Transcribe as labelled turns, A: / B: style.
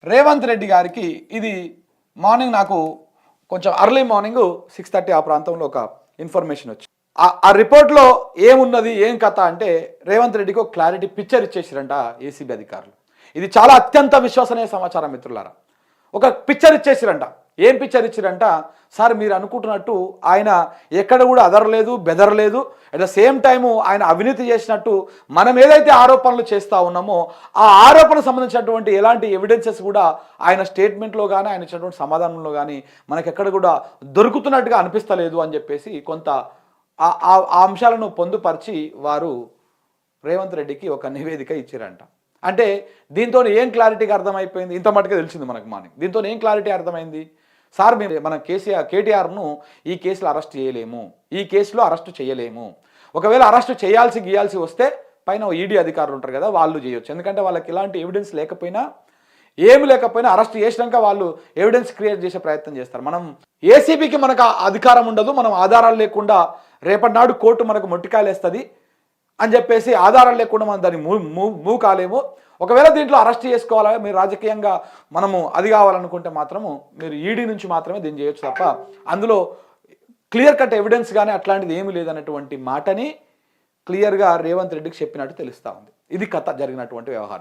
A: రేవంత్ రెడ్డి గారికి ఇది మార్నింగ్ నాకు కొంచెం అర్లీ మార్నింగ్ 6:30 ఆ ప్రాంతంలో ఒక ఇన్ఫర్మేషన్ వచ్చింది. ఆ రిపోర్ట్లో ఏమున్నది ఏం కథ అంటే రేవంత్ రెడ్డికి ఒక క్లారిటీ పిక్చర్ ఇచ్చేసారంట ఏసీబీ అధికారులు. ఇది చాలా అత్యంత విశ్వసనీయ సమాచారం మిత్రులారా. ఒక పిక్చర్ ఇచ్చేసారంట. ఏం పిక్చర్ ఇచ్చారంట, సార్ మీరు అనుకుంటున్నట్టు ఆయన ఎక్కడ కూడా అదరలేదు బెదరలేదు, అట్ ద సేమ్ టైము ఆయన అవినీతి చేసినట్టు మనం ఏదైతే ఆరోపణలు చేస్తూ ఉన్నామో ఆ ఆరోపణకు సంబంధించినటువంటి ఎలాంటి ఎవిడెన్సెస్ కూడా ఆయన స్టేట్మెంట్లో కానీ ఆయన ఇచ్చినటువంటి సమాధానంలో కానీ మనకి ఎక్కడ కూడా దొరుకుతున్నట్టుగా అనిపిస్తలేదు అని చెప్పేసి కొంత ఆ అంశాలను పొందుపరిచి వారు రేవంత్ రెడ్డికి ఒక నివేదిక ఇచ్చారంట. అంటే దీంతో ఏం క్లారిటీగా అర్థమైపోయింది, ఇంత మటుకే తెలిసింది మనకు మార్నింగ్. దీంతో ఏం క్లారిటీ అర్థమైంది, సార్ మేము మన కేటీఆర్ను ఈ కేసులో అరెస్ట్ చేయలేము, ఈ కేసులో అరెస్టు చేయలేము. ఒకవేళ అరెస్టు గీయాల్సి వస్తే పైన ఈడీ అధికారులు ఉంటారు కదా, వాళ్ళు చేయొచ్చు. ఎందుకంటే వాళ్ళకి ఎలాంటి ఎవిడెన్స్ లేకపోయినా ఏమి లేకపోయినా అరెస్ట్ చేసినాక వాళ్ళు ఎవిడెన్స్ క్రియేట్ చేసే ప్రయత్నం చేస్తారు. మనం ఏసీబీకి మనకు అధికారం ఉండదు, మనం ఆధారాలు లేకుండా రేపటి నాడు కోర్టు మనకు మొట్టికాయలు వేస్తుంది అని చెప్పేసి ఆధారాలు లేకుండా మనం దాన్ని మూవ్ కాలేము. ఒకవేళ దీంట్లో అరెస్ట్ చేసుకోవాలా మీరు రాజకీయంగా మనము అది కావాలనుకుంటే మాత్రము మీరు ఈడీ నుంచి మాత్రమే దీన్ని చేయొచ్చు తప్ప అందులో క్లియర్ కట్ ఎవిడెన్స్ కానీ అట్లాంటిది ఏమీ లేదన్నటువంటి మాటని క్లియర్గా రేవంత్ రెడ్డికి చెప్పినట్టు తెలుస్తూ ఉంది. ఇది కథ జరిగినటువంటి వ్యవహారం.